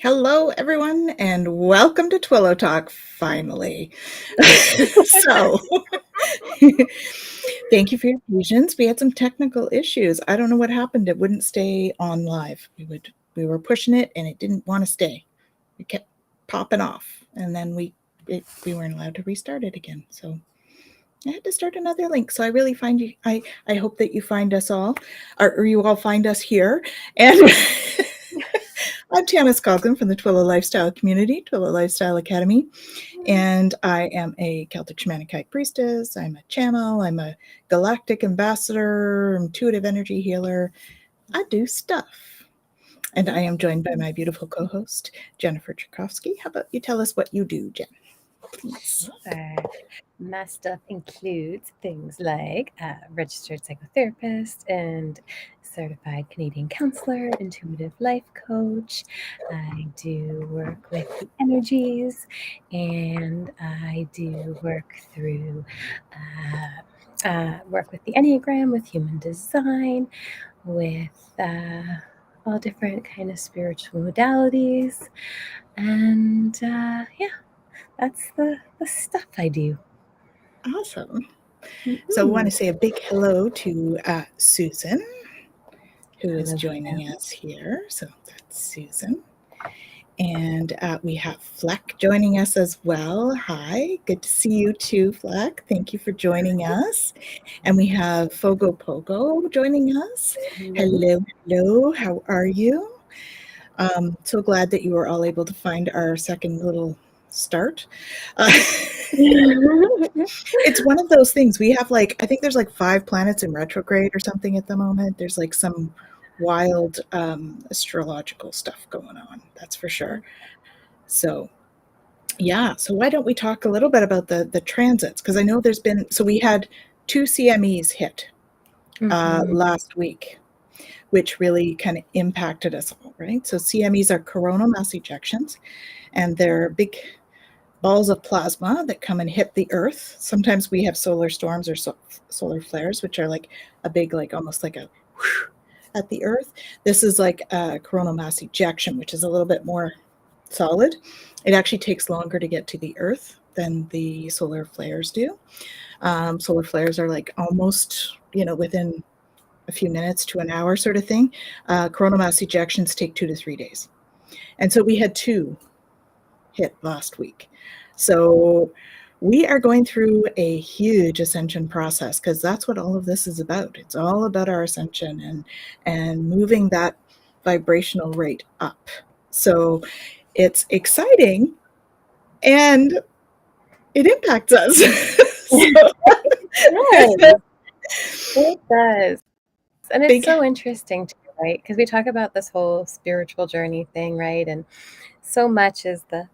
Hello, everyone, and welcome to Twillow Talk, finally. So, thank you for your patience. We had some technical issues. I don't know what happened. It wouldn't stay on live. We were pushing it, and it didn't want to stay. It kept popping off, and then we weren't allowed to restart it again. So I had to start another link. So I really find you. I hope that you find us all, or you all find us here, and. I'm Tanis Coughlin from the Twillow Lifestyle Community, Twillow Lifestyle Academy, and I am a Celtic Shamanic High Priestess. I'm a channel. I'm a galactic ambassador, intuitive energy healer. I do stuff. And I am joined by my beautiful co-host, Jennifer Jurkofsky. How about you tell us what you do, Jen? Please. Sure. My stuff includes things like registered psychotherapist and certified Canadian counselor, intuitive life coach. I do work with the energies, and I do work through work with the Enneagram, with human design, with all different kind of spiritual modalities, and that's the stuff I do. Awesome. So I want to say a big hello to Susan, who is joining us here. So that's Susan. And we have Fleck joining us as well. Hi, good to see you too, Fleck. Thank you for joining us. And we have Fogo Pogo joining us. Hello, hello. How are you? So glad that you were all able to find our second little start. It's one of those things. We have I think there's 5 planets in retrograde or something at the moment. There's some wild astrological stuff going on, that's for sure. So yeah, so why don't we talk a little bit about the transits, because I know there's been, so we had 2 CMEs hit last week, which really kind of impacted us all, right? So CMEs are coronal mass ejections, and they're big balls of plasma that come and hit the earth. Sometimes we have solar storms or solar flares, which are like a big, almost like a whoosh at the earth. This is like a coronal mass ejection, which is a little bit more solid. It actually takes longer to get to the earth than the solar flares do. Solar flares are almost, within a few minutes to an hour sort of thing. Coronal mass ejections take 2 to 3 days. And so we had 2 hit last week. So we are going through a huge ascension process, because that's what all of this is about. It's all about our ascension and moving that vibrational rate up. So it's exciting, and it impacts us. It does. And it's so interesting too, right? Because we talk about this whole spiritual journey thing, right? And so much is the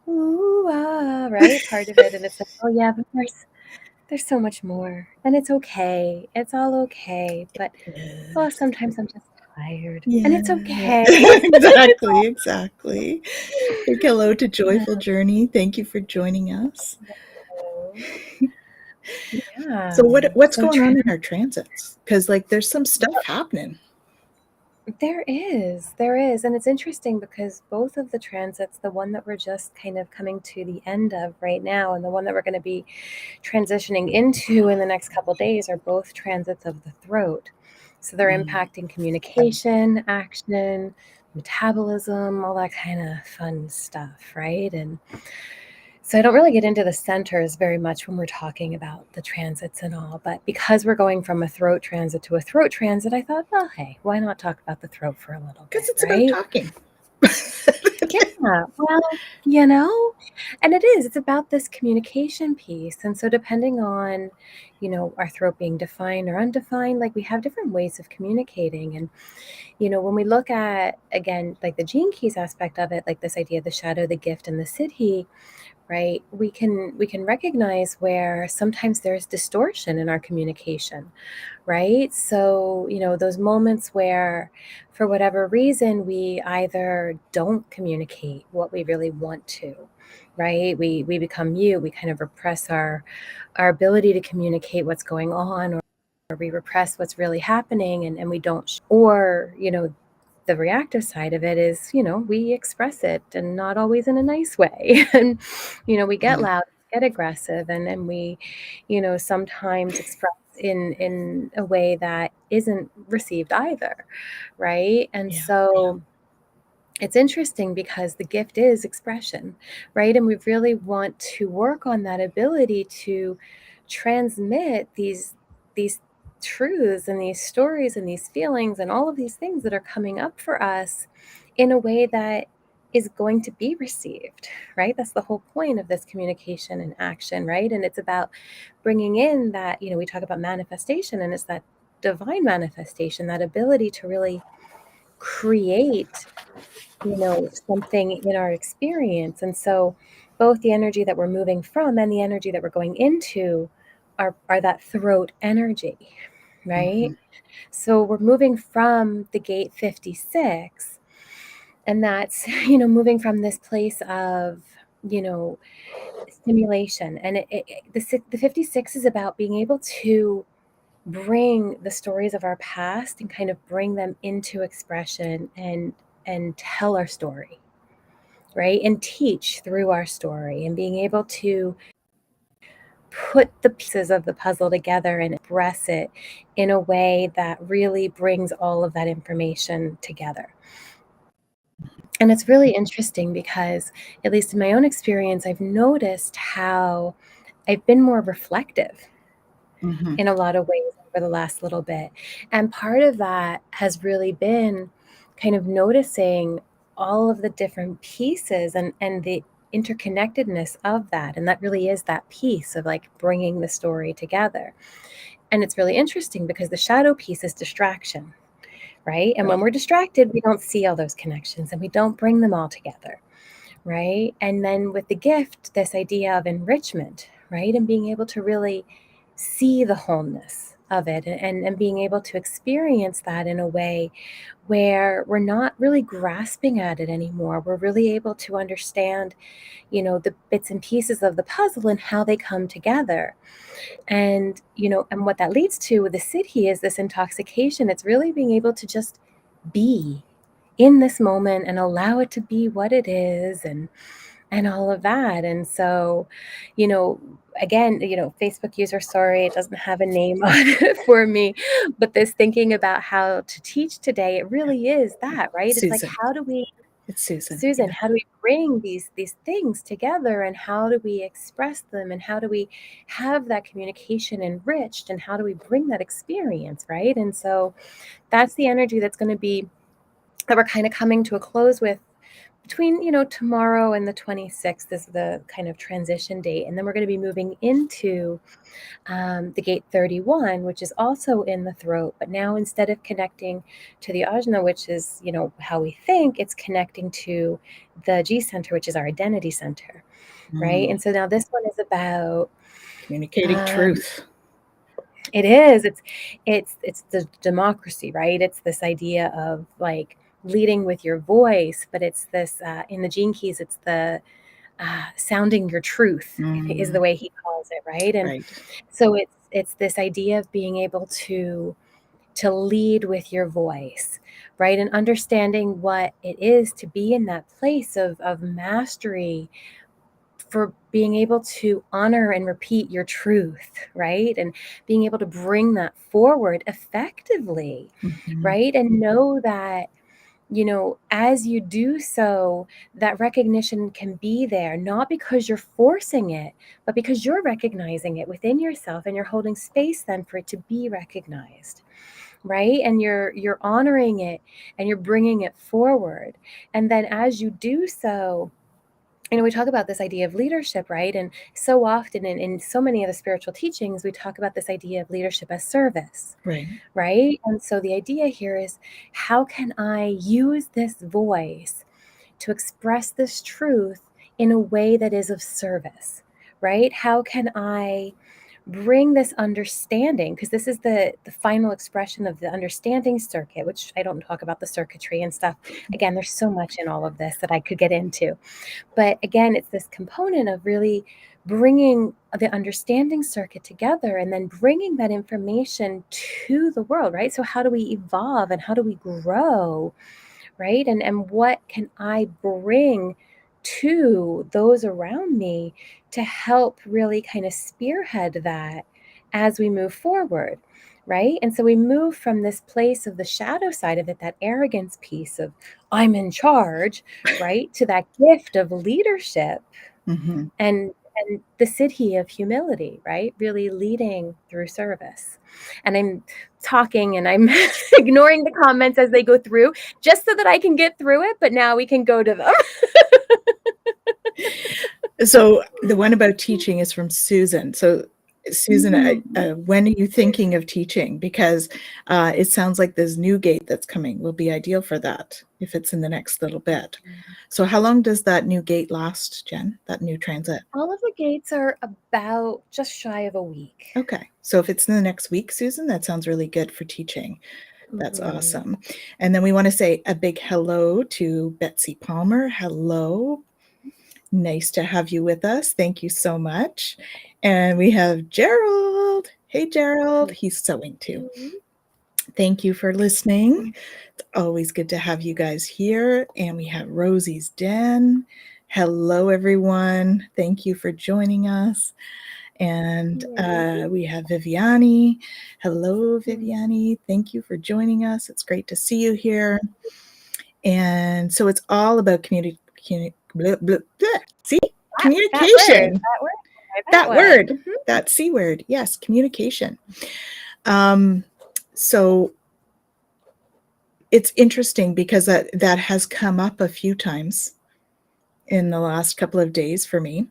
right part of it. And it's like, oh yeah, but there's so much more. And it's okay. It's all okay. But sometimes I'm just tired. Yeah. And it's okay. Exactly. Big hello to Joyful Journey. Thank you for joining us. Yeah. So what's going on in our transits? Because there's some stuff happening. There is. And it's interesting because both of the transits, the one that we're just kind of coming to the end of right now, and the one that we're going to be transitioning into in the next couple of days, are both transits of the throat. So they're impacting communication, action, metabolism, all that kind of fun stuff, right? And so I don't really get into the centers very much when we're talking about the transits and all, but because we're going from a throat transit to a throat transit, I thought, well, hey, why not talk about the throat for a little bit? Because it's about talking. Yeah, well, and it's about this communication piece. And so depending on, our throat being defined or undefined, we have different ways of communicating. And, when we look at, again, the gene keys aspect of it, this idea of the shadow, the gift, and the siddhi, right? We can recognize where sometimes there's distortion in our communication, right? So, those moments where, for whatever reason, we either don't communicate what we really want to, right? We become mute. We kind of repress our ability to communicate what's going on, or we repress what's really happening, and we don't, or, the reactive side of it is, we express it, and not always in a nice way. And, we get loud, get aggressive, and we, sometimes express in a way that isn't received either, right? And so it's interesting because the gift is expression, right? And we really want to work on that ability to transmit these truths and these stories and these feelings and all of these things that are coming up for us in a way that is going to be received, right? That's the whole point of this communication and action, right? And it's about bringing in that, we talk about manifestation, and it's that divine manifestation, that ability to really create something in our experience. And so both the energy that we're moving from and the energy that we're going into are that throat energy, right? So we're moving from the gate 56, and that's, moving from this place of, stimulation. And the 56 is about being able to bring the stories of our past and kind of bring them into expression and tell our story, right? And teach through our story, and being able to put the pieces of the puzzle together and express it in a way that really brings all of that information together. And it's really interesting because, at least in my own experience, I've noticed how I've been more reflective in a lot of ways over the last little bit. And part of that has really been kind of noticing all of the different pieces and the interconnectedness of that. And that really is that piece of like bringing the story together. And it's really interesting because the shadow piece is distraction, right? And when we're distracted, we don't see all those connections and we don't bring them all together, right? And then with the gift, this idea of enrichment, right? And being able to really see the wholeness of it, and being able to experience that in a way where we're not really grasping at it anymore. We're really able to understand, the bits and pieces of the puzzle and how they come together. And, and what that leads to with the siddhi is this intoxication. It's really being able to just be in this moment and allow it to be what it is, and all of that. And so, again, Facebook user, sorry, it doesn't have a name on it for me, but this thinking about how to teach today, it really is that, right? Susan. It's like, how do we, It's Susan. Susan, how do we bring these things together, and how do we express them, and how do we have that communication enriched, and how do we bring that experience, right? And so that's the energy that's going to be, that we're kind of coming to a close with between, tomorrow and the 26th is the kind of transition date. And then we're going to be moving into the gate 31, which is also in the throat. But now, instead of connecting to the ajna, which is, how we think, it's connecting to the G center, which is our identity center, right? And so now this one is about communicating truth. It is. It's the democracy, right? It's this idea of like leading with your voice, but it's this in the Gene Keys, it's the sounding your truth is the way he calls it, right? And so it's this idea of being able to lead with your voice, right? And understanding what it is to be in that place of mastery, for being able to honor and repeat your truth, right? And being able to bring that forward effectively, right? And know that, as you do so, that recognition can be there, not because you're forcing it, but because you're recognizing it within yourself, and you're holding space then for it to be recognized, right? And you're honoring it, and you're bringing it forward. And then as you do so, we talk about this idea of leadership, right? And so often in so many of the spiritual teachings, we talk about this idea of leadership as service, right? And so the idea here is, how can I use this voice to express this truth in a way that is of service, right? How can I bring this understanding, because this is the final expression of the understanding circuit, which I don't talk about the circuitry and stuff. Again, there's so much in all of this that I could get into. But again, it's this component of really bringing the understanding circuit together and then bringing that information to the world, right? So how do we evolve and how do we grow, right? And what can I bring to those around me to help really kind of spearhead that as we move forward, right? And so we move from this place of the shadow side of it, that arrogance piece of I'm in charge, right, to that gift of leadership Mm-hmm. and the siddhi of humility, right? Really leading through service. And I'm talking and I'm ignoring the comments as they go through just so that I can get through it, but now we can go to them. So the one about teaching is from Susan. So Susan, when are you thinking of teaching? Because it sounds like this new gate that's coming will be ideal for that if it's in the next little bit. So how long does that new gate last, Jen, that new transit? All of the gates are about just shy of a week. Okay. So if it's in the next week, Susan, that sounds really good for teaching. That's awesome. And then we want to say a big hello to Betsy Palmer. Hello. Nice to have you with us. Thank you so much. And we have Gerald. Hey, Gerald. He's sewing too. Thank you for listening. It's always good to have you guys here. And we have Rosie's Den. Hello, everyone. Thank you for joining us. And we have Viviani. Hello, Viviani. Thank you for joining us. It's great to see you here. And so it's all about community. See? Communication. That word. That C word. Yes, communication. So it's interesting because that has come up a few times in the last couple of days for me.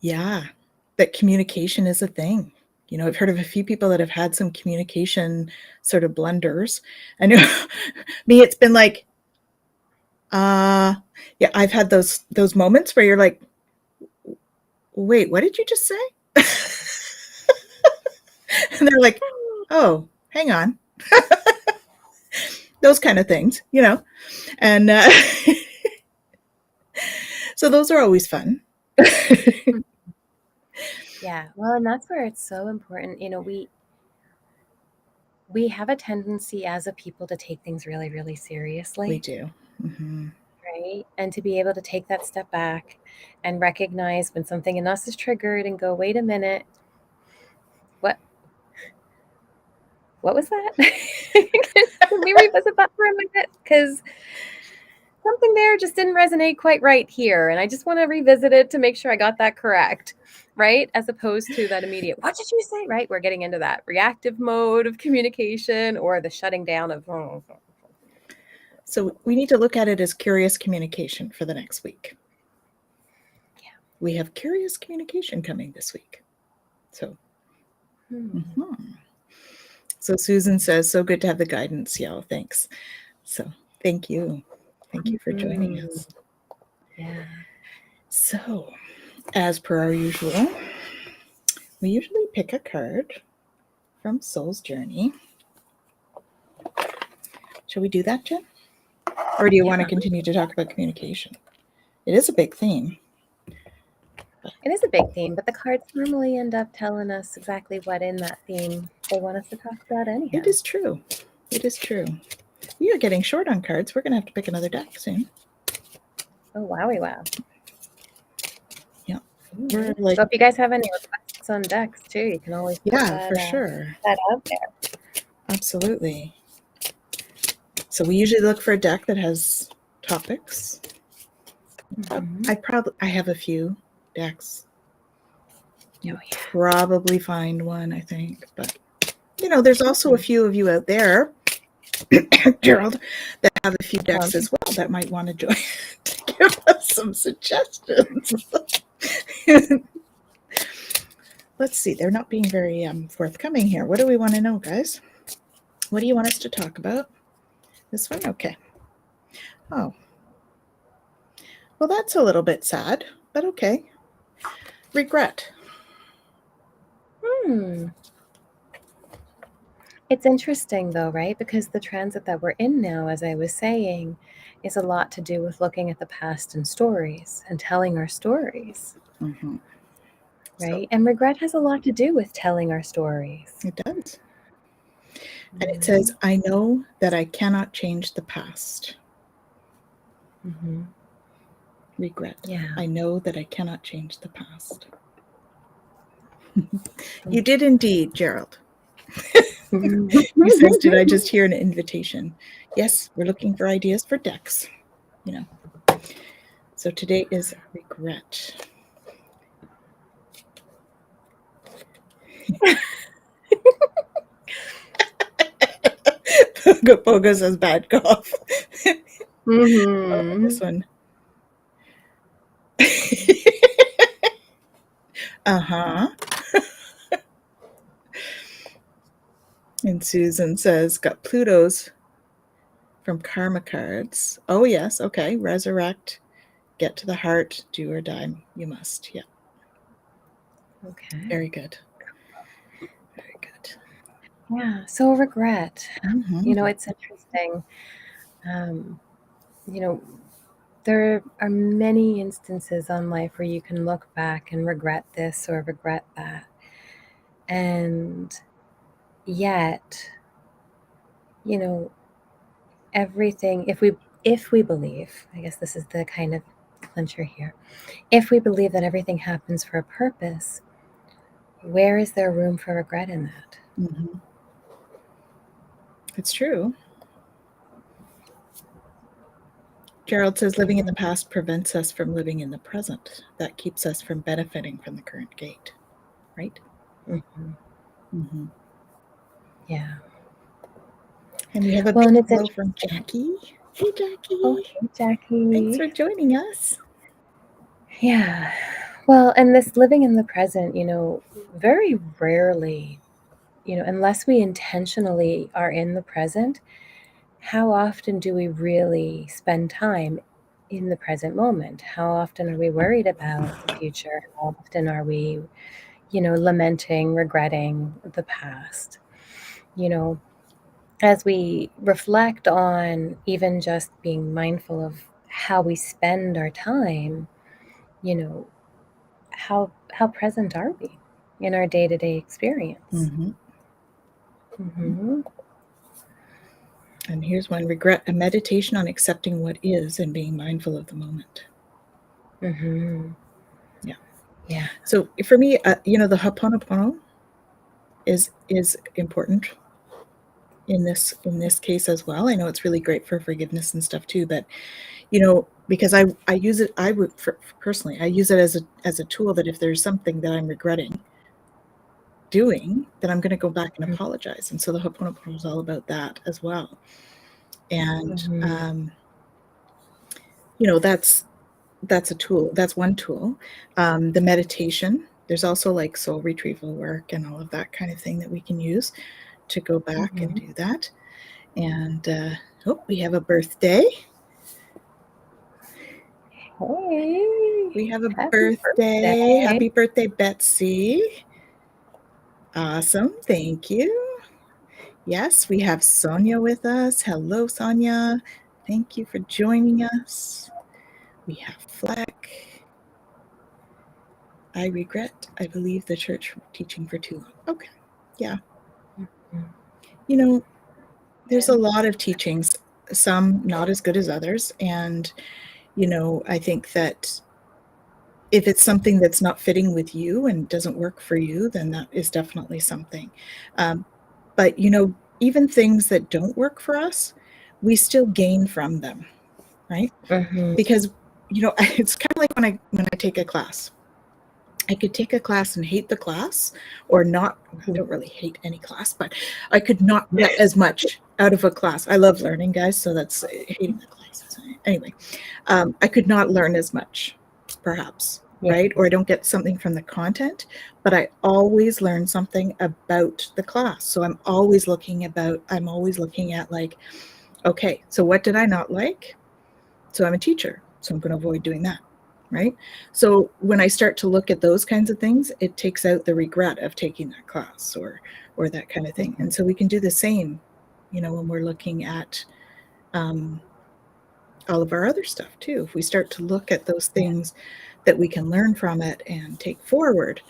Yeah, that communication is a thing. You know, I've heard of a few people that have had some communication sort of blunders. I know me, it's been like, yeah, I've had those moments where you're like, wait, what did you just say? And they're like, oh, hang on. Those kind of things, you know. And so those are always fun. Yeah, well, and that's where it's so important. You know, we have a tendency as a people to take things really, really seriously. We do. Mm-hmm. Right? And to be able to take that step back and recognize when something in us is triggered and go, wait a minute, what was that? Can we revisit that for a minute? Because something there just didn't resonate quite right here. And I just want to revisit it to make sure I got that correct. Right? As opposed to that immediate, what did you say? Right? We're getting into that reactive mode of communication or the shutting down of. So we need to look at it as curious communication for the next week. Yeah. We have curious communication coming this week. So. So Susan says, so good to have the guidance. Yeah, thanks. So thank you. Thank you for joining us. Yeah. So, as per our usual, we usually pick a card from Soul's Journey. Shall we do that, Jen? Or do you want to continue to talk about communication? It is a big theme. It is a big theme, but the cards normally end up telling us exactly what in that theme they want us to talk about anyhow. It is true. It is true. We are getting short on cards. We're going to have to pick another deck soon. Oh, wowie wow. Yeah. So if you guys have any requests on decks too, you can always put that, for sure. That out there. Absolutely. So we usually look for a deck that has topics. I have a few decks. You'll probably find one, I think. But, you know, there's also a few of you out there, Gerald, that have a few decks as well that might want to join to give us some suggestions. Let's see. They're not being very forthcoming here. What do we want to know, guys? What do you want us to talk about? This one? Okay. Oh. Well, that's a little bit sad, but okay. Regret. It's interesting though, right? Because the transit that we're in now, as I was saying, is a lot to do with looking at the past and stories and telling our stories. Mm-hmm. Right? And regret has a lot to do with telling our stories. It does. And it says, I know that I cannot change the past. Mm-hmm. Regret. Yeah. I know that I cannot change the past. You did indeed, Gerald. He says, did I just hear an invitation? Yes, we're looking for ideas for decks, you know. So today is regret. Pogo says bad cough. Oh, this one. Uh-huh. And Susan says, got Pluto's from karma cards. Oh, yes. Okay. Resurrect. Get to the heart. Do or die. You must. Yeah. Okay. Very good. Very good. Yeah. So regret. Mm-hmm. You know, it's interesting. You know, there are many instances on life where you can look back and regret this or regret that. And yet, you know, everything, if we believe, I guess this is the kind of clincher here, if we believe that everything happens for a purpose, where is there room for regret in that? Mm-hmm. It's true. Gerald says living in the past prevents us from living in the present. That keeps us from benefiting from the current gate, right? Mm-hmm. Mm-hmm. Yeah. And we have a Well, big and it's hello from interesting. Jackie. Hey, Jackie. Oh, hey, Thanks Jackie. for joining us. Yeah. Well, and this living in the present, you know, very rarely, you know, unless we intentionally are in the present, how often do we really spend time in the present moment? How often are we worried about the future? How often are we, you know, lamenting, regretting the past? You know, as we reflect on even just being mindful of how we spend our time, you know, how present are we in our day-to-day experience? Mm-hmm. Mm-hmm. And here's one regret a meditation on accepting what is and being mindful of the moment. Mm-hmm. Yeah. Yeah. So for me, you know, the Ho'oponopono is important in this case as well. I know it's really great for forgiveness and stuff too, but you know, because I use it, I would personally I use it as a tool that if there's something that I'm regretting doing, then I'm going to go back and apologize. And so the Ho'oponopono is all about that as well. And Mm-hmm. you know, that's a tool. That's one tool. The meditation. There's also like soul retrieval work and all of that kind of thing that we can use to go back and Mm-hmm. do that. And oh, we have a birthday. Hey, We have a happy birthday. birthday. Happy birthday, Betsy. Awesome. Thank you. Yes, we have Sonia with us. Hello, Sonia. Thank you for joining us. We have Fleck. I regret, I believe the church teaching for too long. Okay. Yeah. Mm-hmm. You know, there's Yeah. a lot of teachings, some not as good as others. And, you know, I think that if it's something that's not fitting with you and doesn't work for you, then that is definitely something. But, you know, even things that don't work for us, we still gain from them, right? Mm-hmm. Because, you know, it's kind of like when I take a class. I could take a class and hate the class or not. I don't really hate any class, but I could not get as much out of a class. I love learning, guys, so that's hating the classes. Anyway, I could not learn as much, perhaps, Yeah. right? Or I don't get something from the content, but I always learn something about the class. So I'm always looking at like, okay, so what did I not like? So I'm a teacher, so I'm going to avoid doing that. Right. So when I start to look at those kinds of things, it takes out the regret of taking that class or that kind of thing. And so we can do the same, you know, when we're looking at all of our other stuff too. If we start to look at those things that we can learn from it and take forward,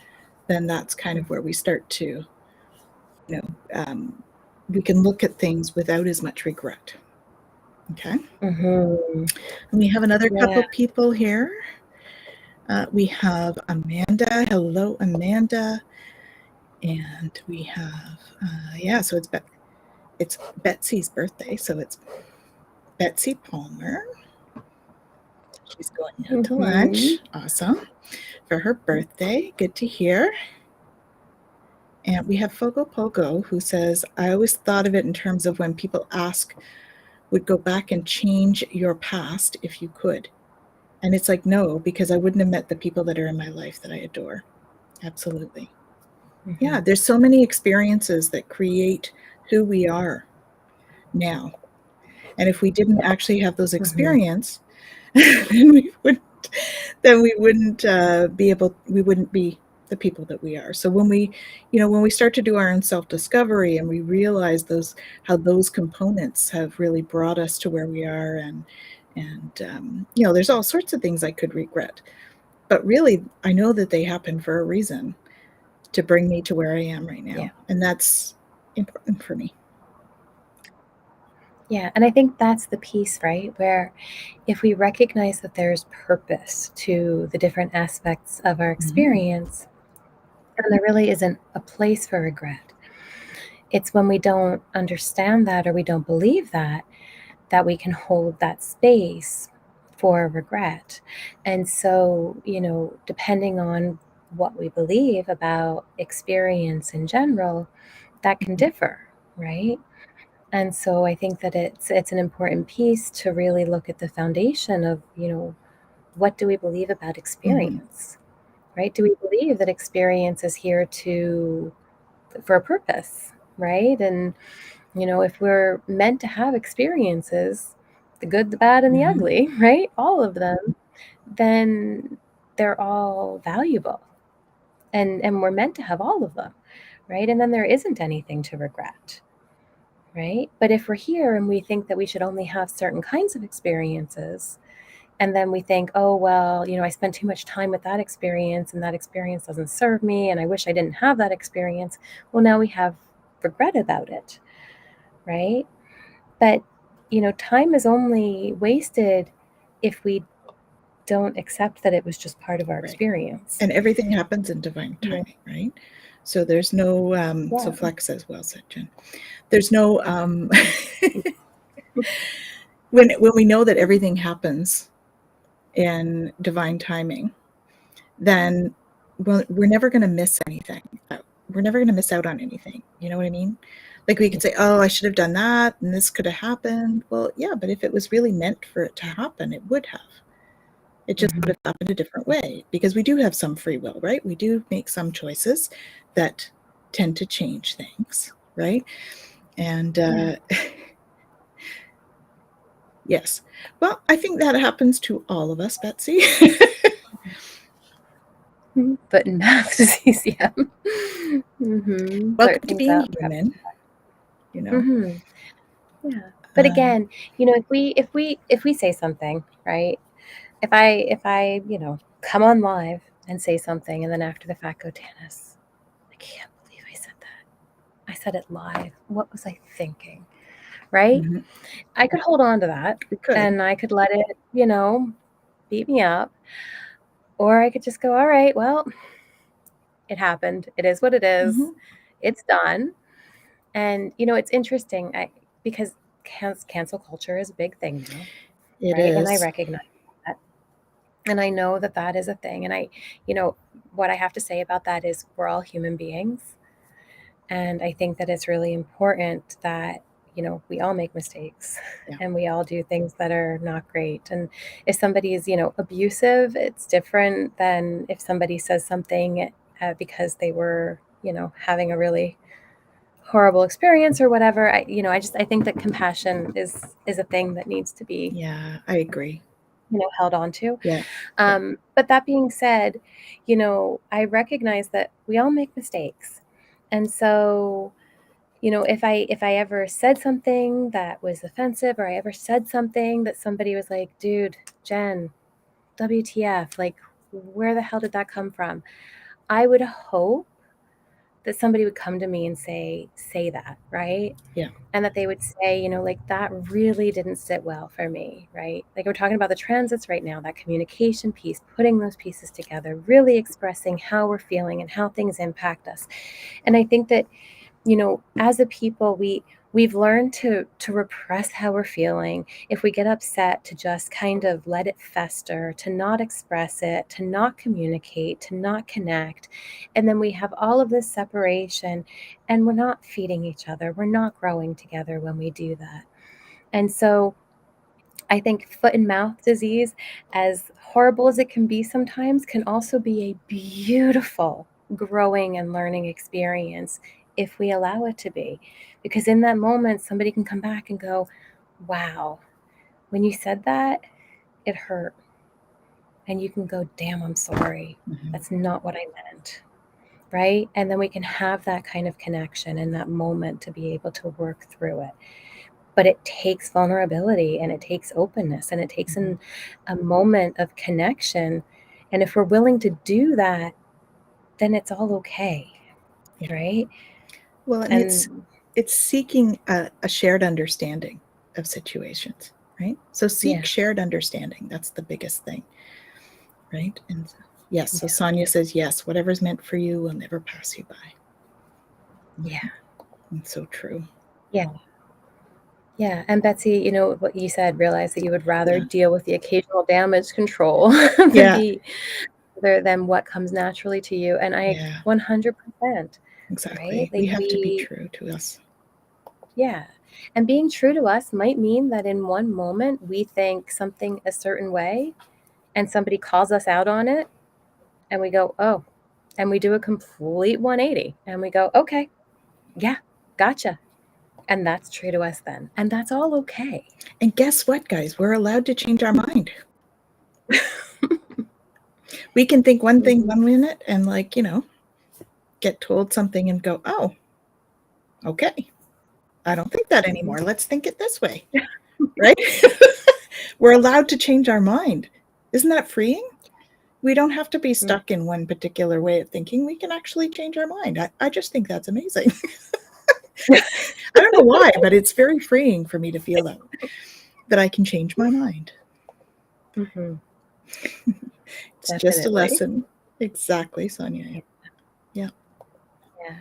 then that's kind of where we start to, you know, we can look at things without as much regret. Okay. Mm-hmm. And we have another Yeah. couple people here. We have Amanda. Hello, Amanda. And we have, so it's Betsy's birthday. So it's Betsy Palmer. She's going out to lunch. Awesome. For her birthday. Good to hear. And we have Fogo Pogo, who says, I always thought of it in terms of when people ask, would go back and change your past if you could. And it's like, no, because I wouldn't have met the people that are in my life that I adore. Absolutely. Mm-hmm. Yeah, there's so many experiences that create who we are now. And if we didn't actually have those experiences, then we wouldn't we wouldn't be the people that we are. So when we start to do our own self-discovery and we realize how those components have really brought us to where we are, and there's all sorts of things I could regret, but really I know that they happen for a reason to bring me to where I am right now. Yeah. And that's important for me. Yeah, and I think that's the piece, right? Where if we recognize that there's purpose to the different aspects of our experience, then there really isn't a place for regret. It's when we don't understand that or we don't believe that we can hold that space for regret. And so, depending on what we believe about experience in general, that can differ, right? And so I think that it's an important piece to really look at the foundation of, what do we believe about experience, right? Do we believe that experience is here for a purpose, right? And, if we're meant to have experiences, the good, the bad, and the ugly, right? All of them, then they're all valuable. And we're meant to have all of them, right? And then there isn't anything to regret. Right? But if we're here and we think that we should only have certain kinds of experiences, and then we think, oh, well, I spent too much time with that experience and that experience doesn't serve me and I wish I didn't have that experience. Well, now we have regret about it, right? But, time is only wasted if we don't accept that it was just part of our experience. And everything happens in divine timing, right? So there's no, so Flex says, well said, Jen. There's no, when we know that everything happens in divine timing, then we're never going to miss anything. We're never going to miss out on anything. You know what I mean? Like we could say, oh, I should have done that and this could have happened. Well, yeah, but if it was really meant for it to happen, it would have. It just would have happened a different way, because we do have some free will, right? We do make some choices that tend to change things, right? And yes. Well, I think that happens to all of us, Betsy. But in math disease, yeah. Welcome to being human. Yeah. But again, if we say something, right? If I come on live and say something and then after the fact go, Tanis, I can't believe I said that. I said it live. What was I thinking? Right? I could hold on to that. And I could let it, beat me up. Or I could just go, all right, well, it happened. It is what it is. It's done. And, it's interesting because cancel culture is a big thing now. It right? is. And I recognize that. And I know that that is a thing. And what I have to say about that is we're all human beings. And I think that it's really important that, we all make mistakes and we all do things that are not great. And if somebody is, abusive, it's different than if somebody says something because they were, having a really horrible experience or whatever. I think that compassion is a thing that needs to be. Yeah, I agree. Held on to. Yeah. But that being said, I recognize that we all make mistakes. And so, if I ever said something that was offensive, or I ever said something that somebody was like, dude, Jen, WTF, like, where the hell did that come from? I would hope that somebody would come to me and say that, right? Yeah. And that they would say, like, that really didn't sit well for me, right? Like, we're talking about the transits right now, that communication piece, putting those pieces together, really expressing how we're feeling and how things impact us. And I think that, as a people, we've learned to repress how we're feeling. If we get upset, to just kind of let it fester, to not express it, to not communicate, to not connect. And then we have all of this separation, and we're not feeding each other. We're not growing together when we do that. And so I think foot and mouth disease, as horrible as it can be sometimes, can also be a beautiful growing and learning experience if we allow it to be. Because in that moment, somebody can come back and go, wow, when you said that, it hurt. And you can go, damn, I'm sorry. Mm-hmm. That's not what I meant. Right? And then we can have that kind of connection in that moment to be able to work through it. But it takes vulnerability, and it takes openness, and it takes a moment of connection. And if we're willing to do that, then it's all okay. Yeah. Right? Well, and it's seeking a shared understanding of situations, right? So seek shared understanding. That's the biggest thing, right? And yes, so Sonia says, yes, whatever's meant for you will never pass you by. Yeah. It's so true. Yeah. Yeah. And Betsy, what you said, realize that you would rather deal with the occasional damage control than what comes naturally to you. And I 100%. Exactly. Right? We have to be true to us. Yeah. And being true to us might mean that in one moment we think something a certain way, and somebody calls us out on it, and we go, oh, and we do a complete 180, and we go, okay, yeah, gotcha. And that's true to us then. And that's all okay. And guess what, guys? We're allowed to change our mind. We can think one thing 1 minute and, like, get told something and go, oh, okay, I don't think that anymore. Let's think it this way. Right? We're allowed to change our mind. Isn't that freeing? We don't have to be stuck in one particular way of thinking. We can actually change our mind. I just think that's amazing. I don't know why, but it's very freeing for me to feel that I can change my mind. Mm-hmm. It's just a lesson. Exactly, Sonia. Yeah. Yeah.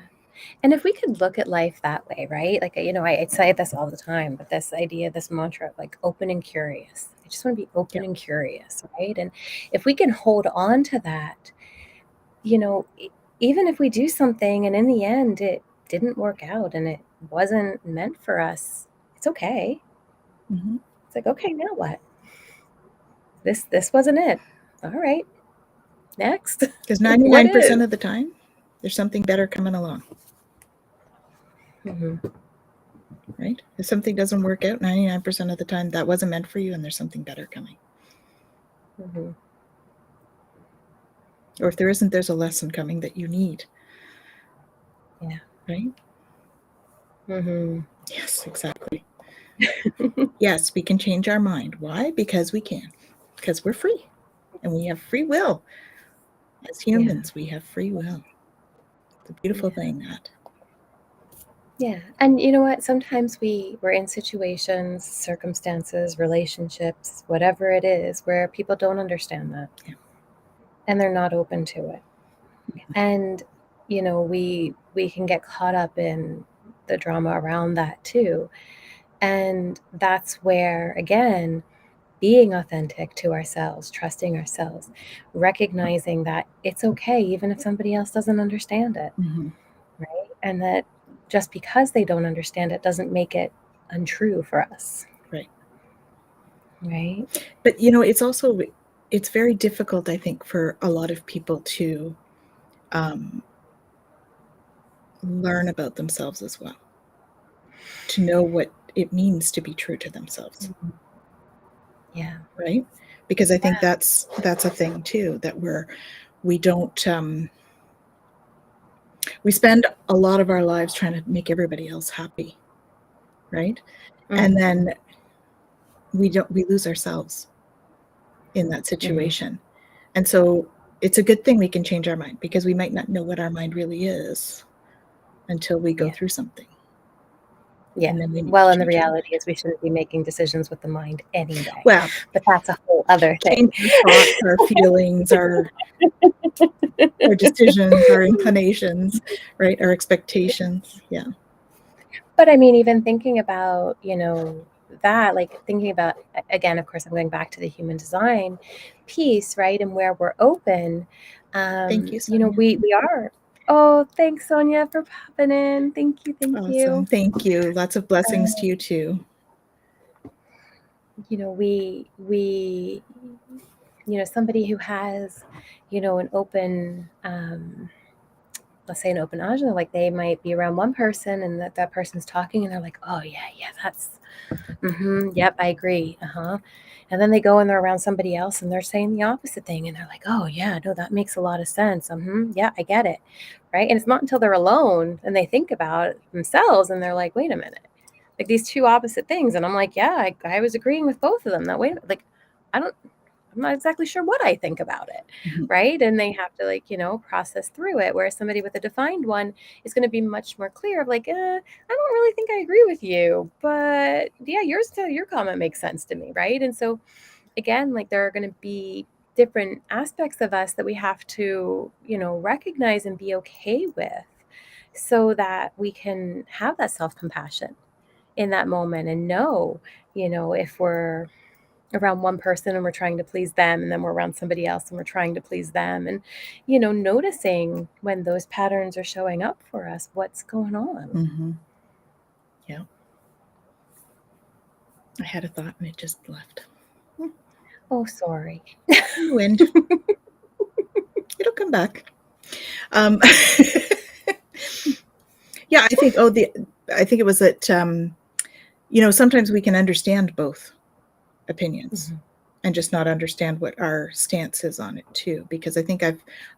And if we could look at life that way, right? Like, I say this all the time, but this idea, this mantra, like open and curious. I just want to be open and curious, right? And if we can hold on to that, even if we do something and in the end it didn't work out and it wasn't meant for us, it's okay. Mm-hmm. It's like, okay, now what? This wasn't it. All right. Next. Because 99% of the time, there's something better coming along. Mm-hmm. Right? If something doesn't work out, 99% of the time, that wasn't meant for you, and there's something better coming. Mm-hmm. Or if there isn't, there's a lesson coming that you need. Yeah. Right? Mm-hmm. Yes, exactly. Yes, we can change our mind. Why? Because we can. Because we're free. And we have free will. As humans, we have free will. It's a beautiful thing, that. Yeah. And you know what? Sometimes we're in situations, circumstances, relationships, whatever it is, where people don't understand that. Yeah. And they're not open to it. And, we can get caught up in the drama around that too. And that's where, again, being authentic to ourselves, trusting ourselves, recognizing that it's okay, even if somebody else doesn't understand it. Mm-hmm. Right? And that just because they don't understand it doesn't make it untrue for us. Right. Right. But, it's very difficult, I think, for a lot of people to learn about themselves as well, to know what it means to be true to themselves. Mm-hmm. Yeah. Right? Because I think that's a thing too, that we don't we spend a lot of our lives trying to make everybody else happy, right? Mm-hmm. And then we lose ourselves in that situation. Mm-hmm. And so it's a good thing we can change our mind, because we might not know what our mind really is, until we go Yeah. through something. Yeah. And then we need Well, to and the change our reality mind. is we shouldn't be making decisions with the mind anyway. Well, But that's a whole other thing. change our thoughts, our feelings, our decisions, our inclinations, right? Our expectations. Yeah. But I mean, even thinking about, that, like thinking about, again, of course, I'm going back to the human design piece, right? And where we're open. Thank you, Sonia. We are. Oh, thanks, Sonia, for popping in. Thank you. Thank Awesome. you. Thank you. Lots of blessings to you too. We somebody who has, an open, let's say an open ajna, like they might be around one person and that person's talking and they're like, oh yeah, that's, yep, I agree. And then they go and they're around somebody else and they're saying the opposite thing and they're like, oh yeah, no, that makes a lot of sense. Yeah, I get it. Right. And it's not until they're alone and they think about it themselves and they're like, wait a minute, like these two opposite things. And I'm like, yeah, I was agreeing with both of them. That way, like, I'm not exactly sure what I think about it. Mhm. Right. And they have to process through it. Whereas somebody with a defined one is going to be much more clear of like, I don't really think I agree with you, but yeah, your comment makes sense to me. Right. And so again, like there are going to be different aspects of us that we have to, recognize and be okay with so that we can have that self-compassion in that moment and know, if we're around one person and we're trying to please them and then we're around somebody else and we're trying to please them and noticing when those patterns are showing up for us, what's going on. Mm-hmm. Yeah. I had a thought and it just left. Oh, sorry. Wind. It'll come back. Yeah, I think it was that sometimes we can understand both opinions and just not understand what our stance is on it too, because I think I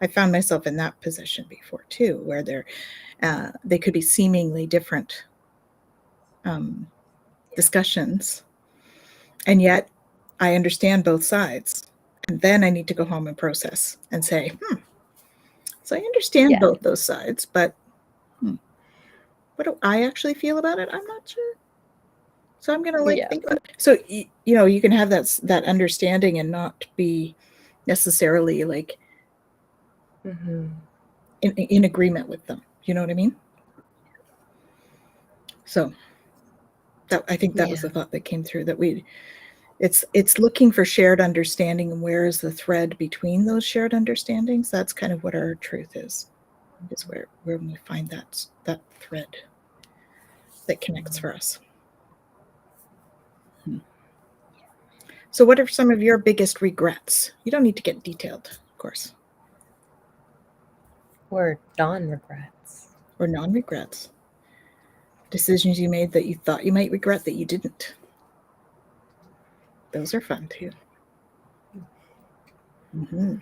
found myself in that position before too, where they could be seemingly different discussions, and yet I understand both sides, and then I need to go home and process and say, so I understand both those sides, but what do I actually feel about it? I'm not sure. So I'm gonna think about it. So you can have that understanding and not be necessarily like in agreement with them. You know what I mean? So I think that was the thought that came through, that it's looking for shared understanding, and where is the thread between those shared understandings? That's kind of what our truth is where we find that thread that connects for us. So what are some of your biggest regrets? You don't need to get detailed, of course. Or non-regrets. Or non-regrets. Decisions you made that you thought you might regret that you didn't. Those are fun too. Mm-hmm.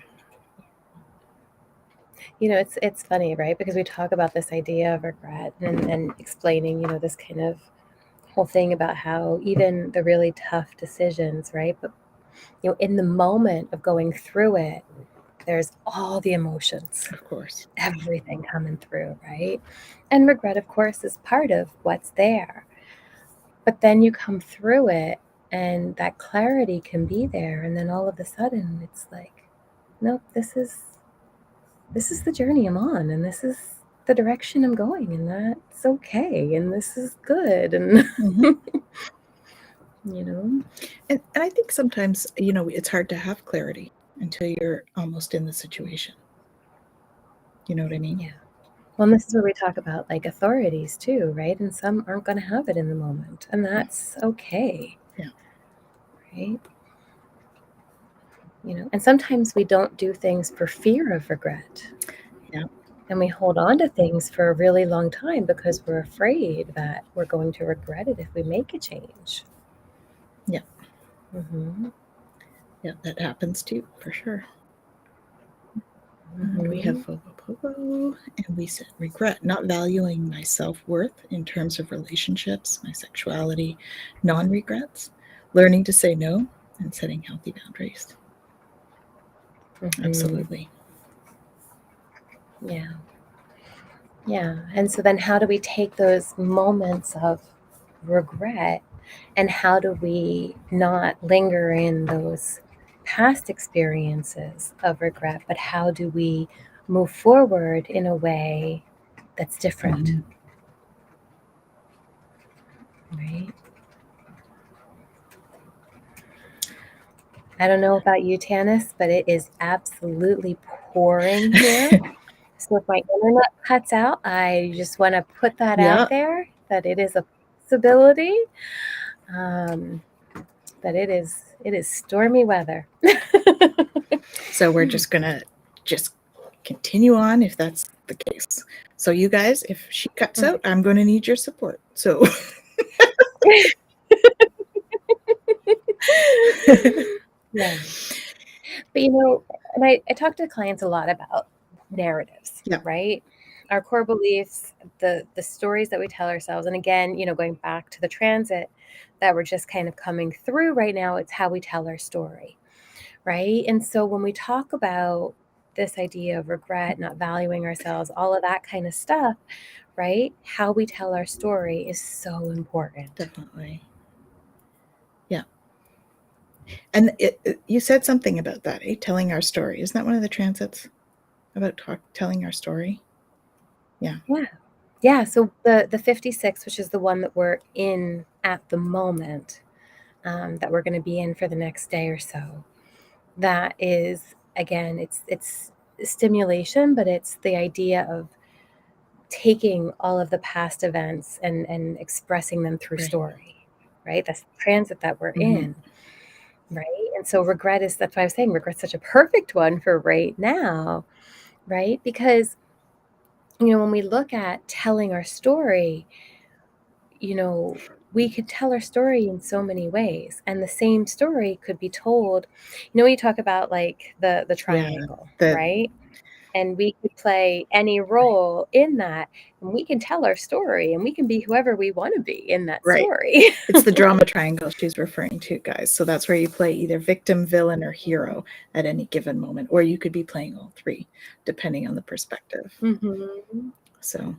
It's funny, right? Because we talk about this idea of regret and explaining, this kind of whole thing about how even the really tough decisions, right? But, in the moment of going through it, there's all the emotions. Of course. Everything coming through, right? And regret, of course, is part of what's there. But then you come through it and that clarity can be there. And then all of a sudden it's like, nope, this is the journey I'm on, and this is the direction I'm going, and that's okay, and this is good, and And I think sometimes it's hard to have clarity until you're almost in the situation. You know what I mean? Yeah. Well, and this is where we talk about like authorities too, right? And some aren't going to have it in the moment, and that's okay. Yeah. Right. And sometimes we don't do things for fear of regret. Yeah. And we hold on to things for a really long time because we're afraid that we're going to regret it if we make a change. Yeah. Yeah, that happens too, for sure. And we have Popo, and we said regret, not valuing my self-worth in terms of relationships, my sexuality, non-regrets, learning to say no, and setting healthy boundaries. Absolutely. Yeah. Yeah. And so then how do we take those moments of regret and how do we not linger in those past experiences of regret, but how do we move forward in a way that's different? Mhm. Right? I don't know about you, Tanis, but it is absolutely pouring here. So if my internet cuts out, I just want to put that Yeah. out there that it is a possibility. That it is stormy weather. So we're just gonna just continue on if that's the case. So you guys, if she cuts out, I'm going to need your support. So Yeah. But and I talk to clients a lot about narratives, yeah, right? Our core beliefs, the stories that we tell ourselves. And again, going back to the transit that we're just kind of coming through right now, it's how we tell our story, right? And so when we talk about this idea of regret, not valuing ourselves, all of that kind of stuff, right? How we tell our story is so important. definitely. Yeah. And you said something about that, telling our story. Isn't that one of the transits about telling our story? Yeah. Yeah. Yeah. So the 56, which is the one that we're in at the moment, that we're going to be in for the next day or so, that is, again, it's stimulation, but it's the idea of taking all of the past events and expressing them through Right. story, right? That's the transit that we're Mm-hmm. in, right? And so that's why I was saying regret's such a perfect one for right now, right? Because, when we look at telling our story, we could tell our story in so many ways, and the same story could be told. When you talk about like the Yeah. triangle, right? And we could play any Right. role in that, and we can tell our story, and we can be whoever we want to be in that Right. story. It's the drama triangle she's referring to, guys. So that's where you play either victim, villain, or hero at any given moment, or you could be playing all three, depending on the perspective. Mm-hmm. So,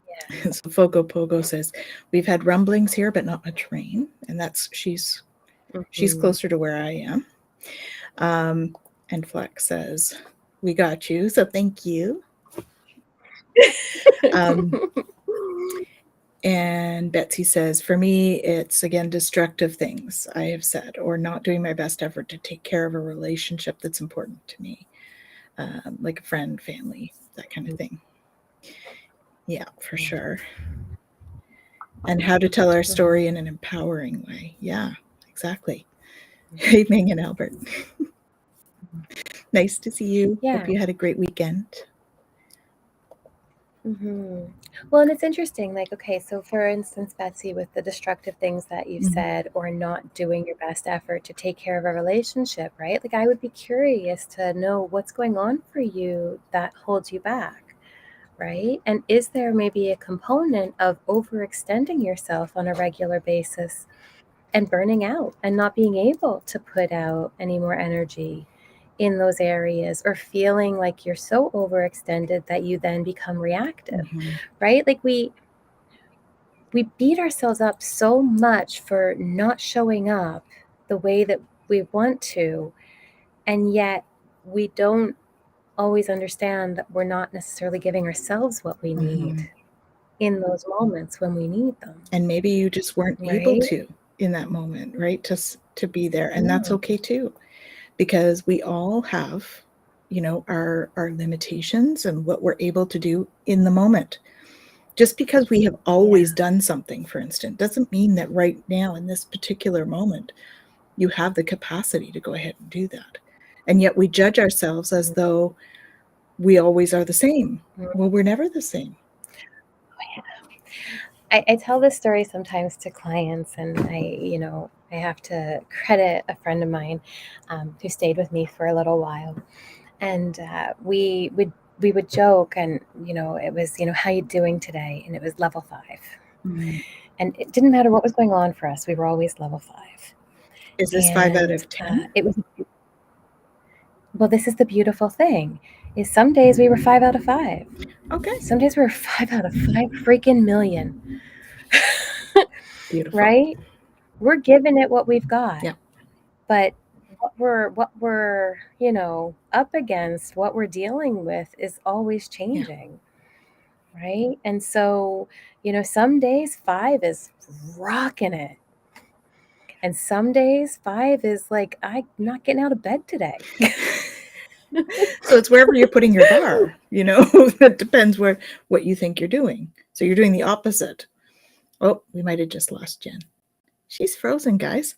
Yeah. so Fogo Pogo says, we've had rumblings here, but not much rain. And she's Mm-hmm. closer to where I am. And Flex says, we got you. So thank you. And Betsy says, for me, it's again destructive things I have said, or not doing my best effort to take care of a relationship that's important to me, like a friend, family, that kind of thing. Yeah, for sure. And how to tell our story in an empowering way. Yeah, exactly. Hey, Ming and Albert. Nice to see you. Yeah. Hope you had a great weekend. Mm-hmm. Well, and it's interesting, like, okay, so for instance, Betsy, with the destructive things that you've said, or not doing your best effort to take care of a relationship, right? Like, I would be curious to know what's going on for you that holds you back, right? And is there maybe a component of overextending yourself on a regular basis and burning out and not being able to put out any more energy in those areas, or feeling like you're so overextended that you then become reactive, right? Like we beat ourselves up so much for not showing up the way that we want to, and yet we don't always understand that we're not necessarily giving ourselves what we need in those moments when we need them. And maybe you just weren't able to in that moment, right? To be there. And that's okay too. Because we all have, our limitations and what we're able to do in the moment. Just because we have always done something, for instance, doesn't mean that right now in this particular moment you have the capacity to go ahead and do that. And yet we judge ourselves as though we always are the same. Well, we're never the same. I tell this story sometimes to clients, and I have to credit a friend of mine who stayed with me for a little while, and we would joke, and it was how you doing today, and it was level 5, and it didn't matter what was going on for us, we were always level 5. Is this 5 out And of 10? it was, well, this is the beautiful thing. is some days we were 5 out of 5. Okay. Some days we were 5 out of 5 freaking million. Beautiful. Right? We're giving it what we've got. Yeah. But what we're, you know, up against, what we're dealing with is always changing. Yeah. Right? And so, you know, some days 5 is rocking it. And some days 5 is like, I'm not getting out of bed today. So it's wherever you're putting your bar, you know, it depends what you think you're doing. So you're doing the opposite. Oh, we might have just lost Jen. She's frozen, guys.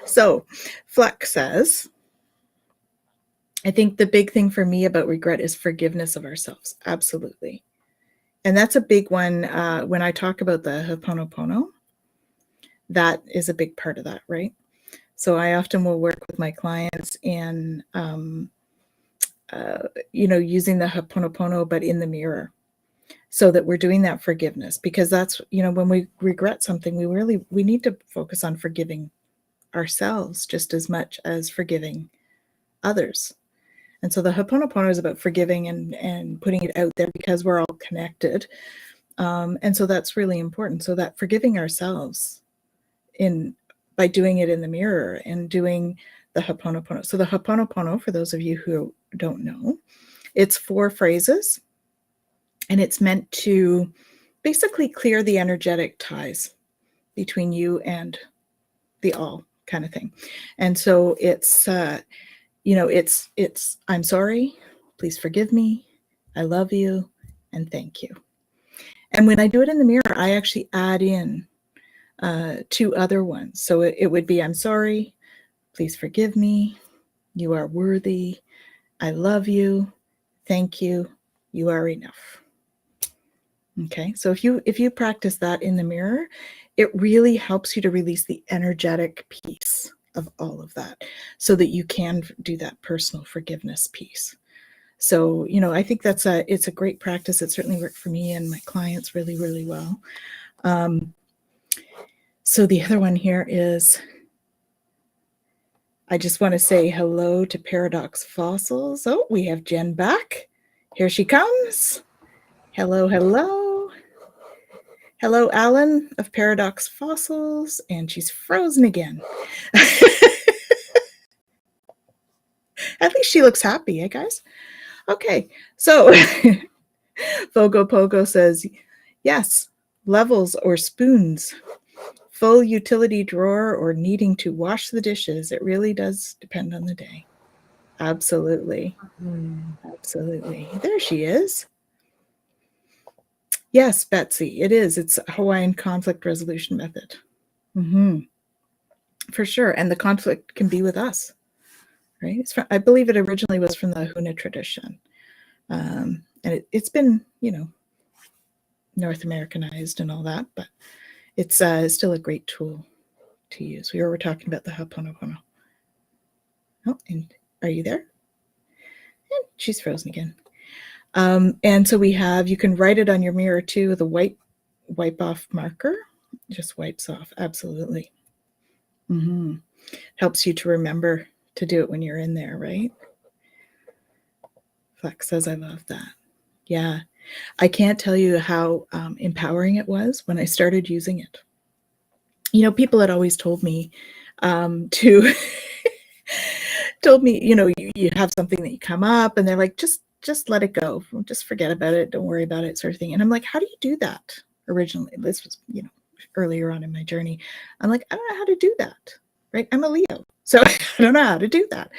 So Fleck says, I think the big thing for me about regret is forgiveness of ourselves. Absolutely. And that's a big one. When I talk about the Ho'oponopono, that is a big part of that, right? So I often will work with my clients in, you know, using the Ho'oponopono, but in the mirror, so that we're doing that forgiveness, because that's, you know, when we regret something, we need to focus on forgiving ourselves just as much as forgiving others. And so the Ho'oponopono is about forgiving and putting it out there, because we're all connected. And so that's really important. So that forgiving ourselves by doing it in the mirror and doing the Ho'oponopono. So the Ho'oponopono, for those of you who don't know, it's 4 phrases, and it's meant to basically clear the energetic ties between you and the all, kind of thing. And so it's, you know, it's I'm sorry, please forgive me, I love you, and thank you. And when I do it in the mirror, I actually add in 2 other ones. So it would be, I'm sorry, please forgive me, you are worthy, I love you, thank you, you are enough. Okay, so if you practice that in the mirror, it really helps you to release the energetic piece of all of that, so that you can do that personal forgiveness piece. So, you know, I think it's a great practice. It certainly worked for me and my clients really, really well. So the other one here is, I just want to say hello to Paradox Fossils. Oh, we have Jen back. Here she comes. Hello, hello. Hello, Alan of Paradox Fossils. And she's frozen again. At least she looks happy, eh, guys? Okay, so Fogo Pogo says, yes, levels or spoons, full utility drawer, or needing to wash the dishes. It really does depend on the day. Absolutely. Absolutely. There she is. Yes, Betsy, it is. It's a Hawaiian conflict resolution method. Mm-hmm. For sure. And the conflict can be with us, right? I believe it originally was from the Huna tradition. And it's been, you know, North Americanized and all that, but it's still a great tool to use. We were talking about the Ho'oponopono. Oh, and are you there? And she's frozen again. And so you can write it on your mirror too with a wipe off marker. It just wipes off. Absolutely. Mm-hmm. Helps you to remember to do it when you're in there, right? Flex says, I love that. Yeah. I can't tell you how empowering it was when I started using it. You know, people had always told me told me, you know, you have something that you come up and they're like, just let it go. Just forget about it. Don't worry about it, sort of thing. And I'm like, how do you do that? Originally, this was, you know, earlier on in my journey. I'm like, I don't know how to do that, right? I'm a Leo, so I don't know how to do that.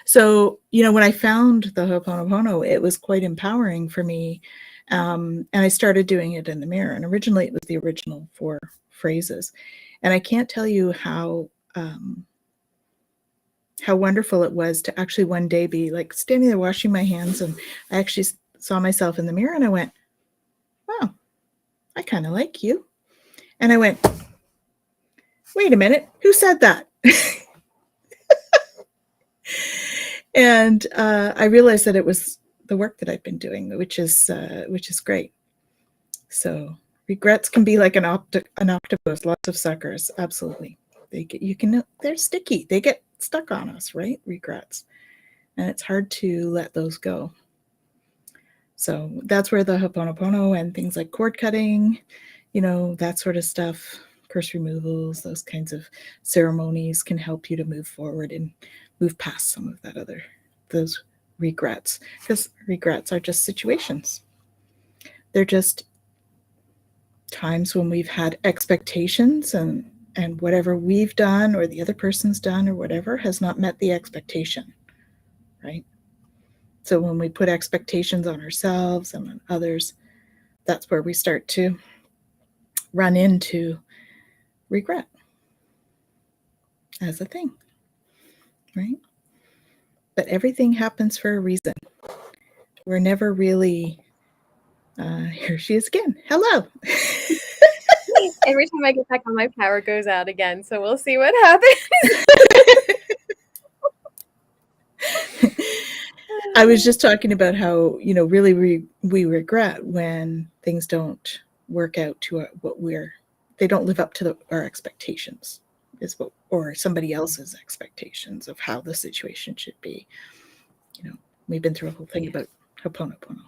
So, you know, when I found the Ho'oponopono, it was quite empowering for me. And I started doing it in the mirror. And originally it was the original 4 phrases. And I can't tell you how wonderful it was to actually one day be like standing there washing my hands, and I actually saw myself in the mirror and I went, wow, I kind of like you. And I went, wait a minute, who said that? And I realized that it was the work that I've been doing, which is great. So regrets can be like an octopus, lots of suckers. Absolutely. They're sticky. They get stuck on us, right? Regrets. and it's hard to let those go. So that's where the Ho'oponopono and things like cord cutting, that sort of stuff, curse removals, those kinds of ceremonies can help you to move forward and move past some of those regrets. Because regrets are just situations. They're just times when we've had expectations and whatever we've done or the other person's done or whatever has not met the expectation, right? So when we put expectations on ourselves and on others, that's where we start to run into regret as a thing, right? But everything happens for a reason. We're never really, here she is again. Hello. Every time I get back on, my power goes out again. So we'll see what happens. I was just talking about how, really we regret when things don't work out to they don't live up to our expectations, or somebody else's expectations of how the situation should be. We've been through a whole thing about Ho'oponopono.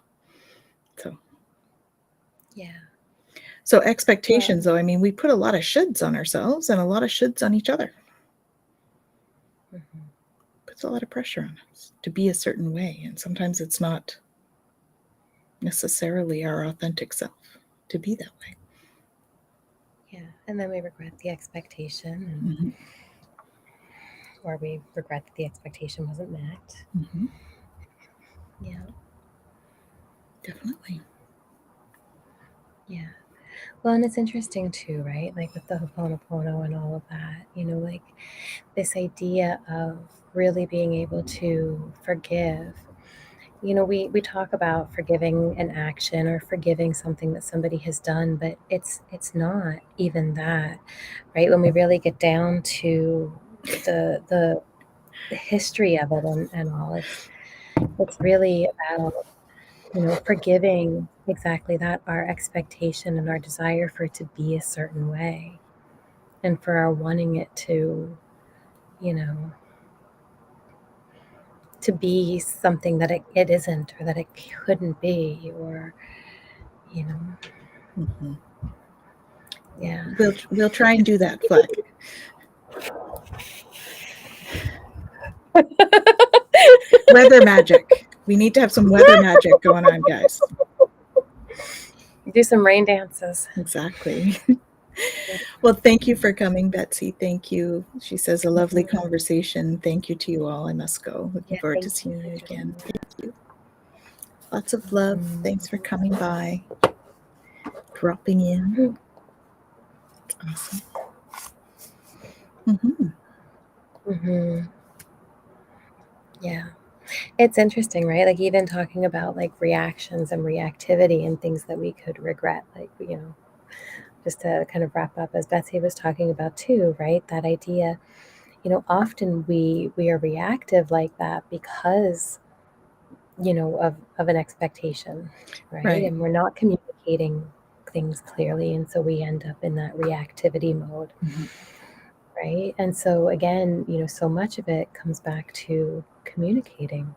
So expectations, though, I mean, we put a lot of shoulds on ourselves and a lot of shoulds on each other. Mm-hmm. Puts a lot of pressure on us to be a certain way, and sometimes it's not necessarily our authentic self to be that way. Yeah, and then we regret the expectation, or we regret that the expectation wasn't met. Mm-hmm. Yeah, definitely. Yeah. Well, and it's interesting too, right? Like with the Ho'oponopono and all of that, like this idea of really being able to forgive. We talk about forgiving an action or forgiving something that somebody has done, but it's not even that, right? When we really get down to the history of it and all, it's really about forgiving exactly that, our expectation and our desire for it to be a certain way, and for our wanting it to to be something that it isn't, or that it couldn't be, or Mm-hmm. Yeah. We'll try and do that, Fleck. Weather magic. We need to have some weather magic going on, guys. Do some rain dances. Exactly. Well, thank you for coming, Betsy. Thank you. She says a lovely conversation. Thank you to you all. I must go. Looking forward to seeing you again. Thank you. Lots of love. Thanks for coming by, dropping in. Awesome. Yeah. It's interesting, right? Like even talking about like reactions and reactivity and things that we could regret, like, just to kind of wrap up, as Betsy was talking about too, right? That idea, often we are reactive like that because, of an expectation, right? And we're not communicating things clearly. And so we end up in that reactivity mode. Right. And so again, so much of it comes back to communicating,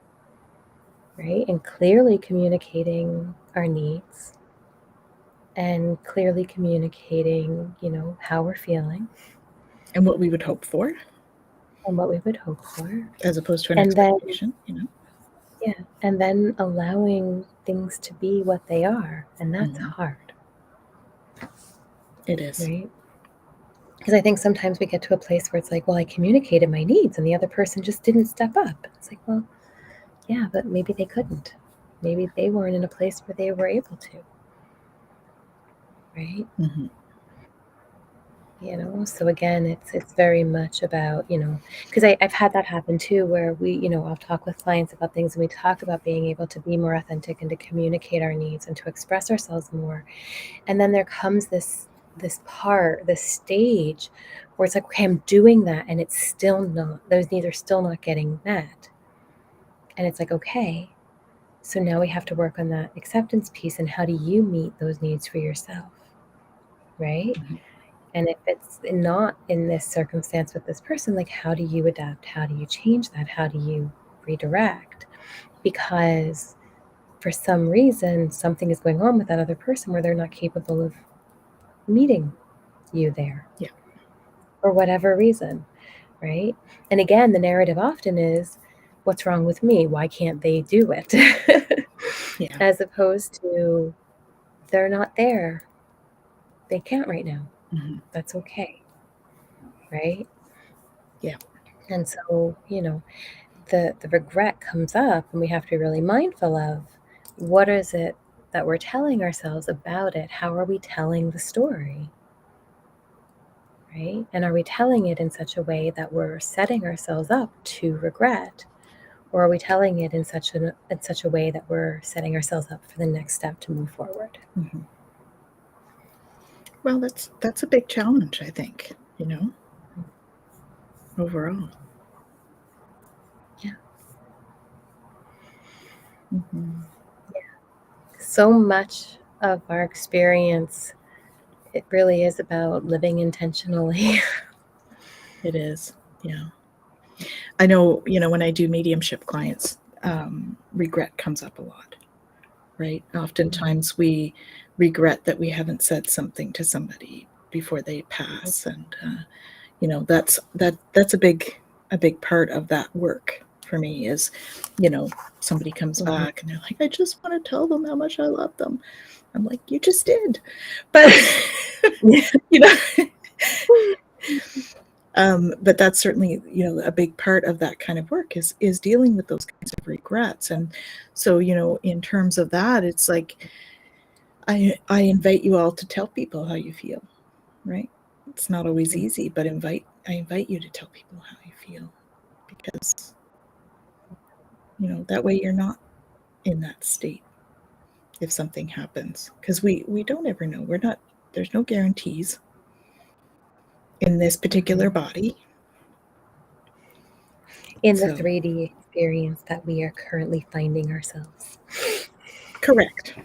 right? And clearly communicating our needs, and clearly communicating, how we're feeling And what we would hope for. And what we would hope for. As opposed to an And expectation, Yeah. And then allowing things to be what they are. And that's hard. It is. Right? Because I think sometimes we get to a place where it's like, well, I communicated my needs and the other person just didn't step up. It's like, well, yeah, but maybe they couldn't. Maybe they weren't in a place where they were able to. Right? So again, it's very much about, because I've had that happen too, where I'll talk with clients about things and we talk about being able to be more authentic and to communicate our needs and to express ourselves more. And then there comes this stage where it's like, okay, I'm doing that and it's still not, those needs are still not getting met. And it's like, okay, so now we have to work on that acceptance piece, and how do you meet those needs for yourself? Right? And if it's not in this circumstance with this person, like, how do you adapt? How do you change that? How do you redirect, because for some reason something is going on with that other person where they're not capable of meeting you there. Yeah. For whatever reason, right? And again, the narrative often is, what's wrong with me? Why can't they do it? Yeah. As opposed to, they're not there. They can't right now. Mm-hmm. That's okay. Right? Yeah. And so, the regret comes up, and we have to be really mindful of, what is it that we're telling ourselves about it? How are we telling the story? Right? And are we telling it in such a way that we're setting ourselves up to regret? Or are we telling it in such a way that we're setting ourselves up for the next step to move forward? Mm-hmm. Well, that's a big challenge, I think, overall. Yeah. Mm-hmm. So much of our experience, it really is about living intentionally. It is. Yeah. I know, when I do mediumship clients, regret comes up a lot, right? Oftentimes we regret that we haven't said something to somebody before they pass. And, that's a big part of that work for me is, somebody comes back and they're like, I just want to tell them how much I love them. I'm like, you just did. But, but that's certainly, a big part of that kind of work is dealing with those kinds of regrets. And so, in terms of that, it's like, I invite you all to tell people how you feel, right? It's not always easy, but I invite you to tell people how you feel, because, that way you're not in that state if something happens, because we don't ever know. There's no guarantees in this particular body. In the 3D experience that we are currently finding ourselves. Correct.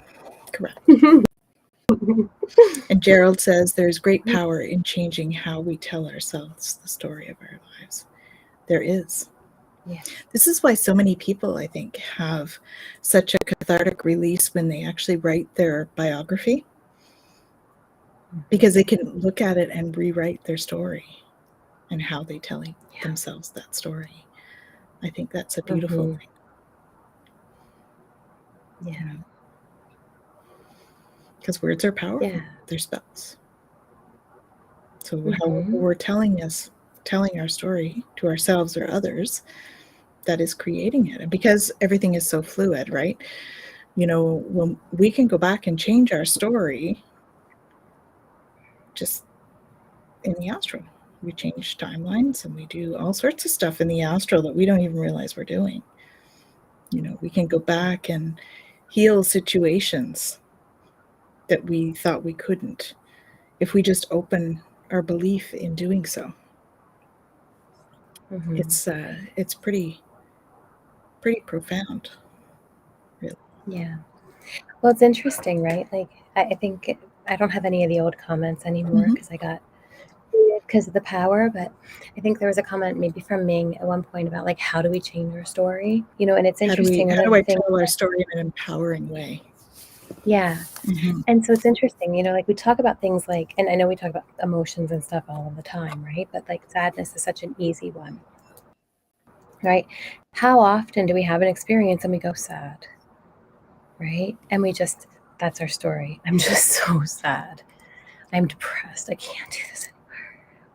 And Gerald says there's great power in changing how we tell ourselves the story of our lives. There is. Yeah. This is why so many people, I think, have such a cathartic release when they actually write their biography, because they can look at it and rewrite their story and how they tell themselves that story. I think that's a beautiful thing. Yeah. Because words are powerful. Yeah. They're spells. So how we're telling our story to ourselves or others, that is creating it. And because everything is so fluid, right? When we can go back and change our story just in the astral. We change timelines and we do all sorts of stuff in the astral that we don't even realize we're doing. We can go back and heal situations that we thought we couldn't if we just open our belief in doing so. It's pretty profound, really. Yeah. Well, it's interesting, right? Like, I think I don't have any of the old comments anymore because I got because of the power, but I think there was a comment maybe from Ming at one point about, like, how do we change our story? And it's interesting. How do I tell our story in an empowering way? Yeah. And so it's interesting, like, we talk about things like, and I know we talk about emotions and stuff all of the time, right? But like, sadness is such an easy one, right? How often do we have an experience and we go sad, right? And that's our story. I'm just so sad. I'm depressed. I can't do this anymore,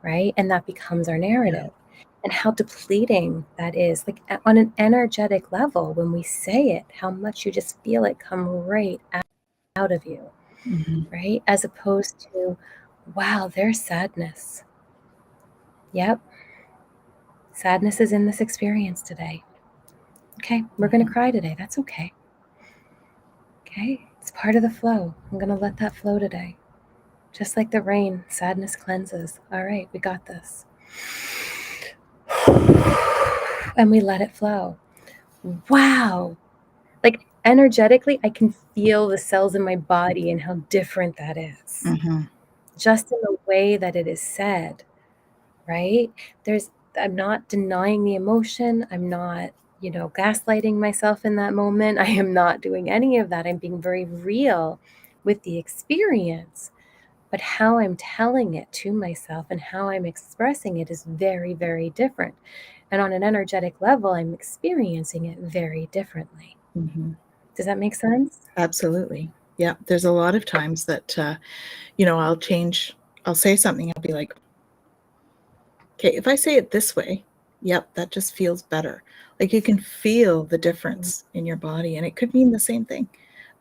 right? And that becomes our narrative. And how depleting that is, like, on an energetic level, when we say it, how much you just feel it come right out of you, right? As opposed to, wow, there's sadness. Yep. Sadness is in this experience today. Okay, we're going to cry today. That's okay. Okay, it's part of the flow. I'm going to let that flow today. Just like the rain, sadness cleanses. All right, we got this. And we let it flow. Wow. Like, energetically, I can feel the cells in my body and how different that is. Just in the way that it is said, right? I'm not denying the emotion. I'm not, gaslighting myself in that moment. I am not doing any of that. I'm being very real with the experience. But how I'm telling it to myself and how I'm expressing it is very, very different. And on an energetic level, I'm experiencing it very differently. Mm-hmm. Does that make sense? Absolutely. Yeah. There's a lot of times that, I'll say something, I'll be like, okay, if I say it this way, yep, that just feels better. Like you can feel the difference in your body, and it could mean the same thing,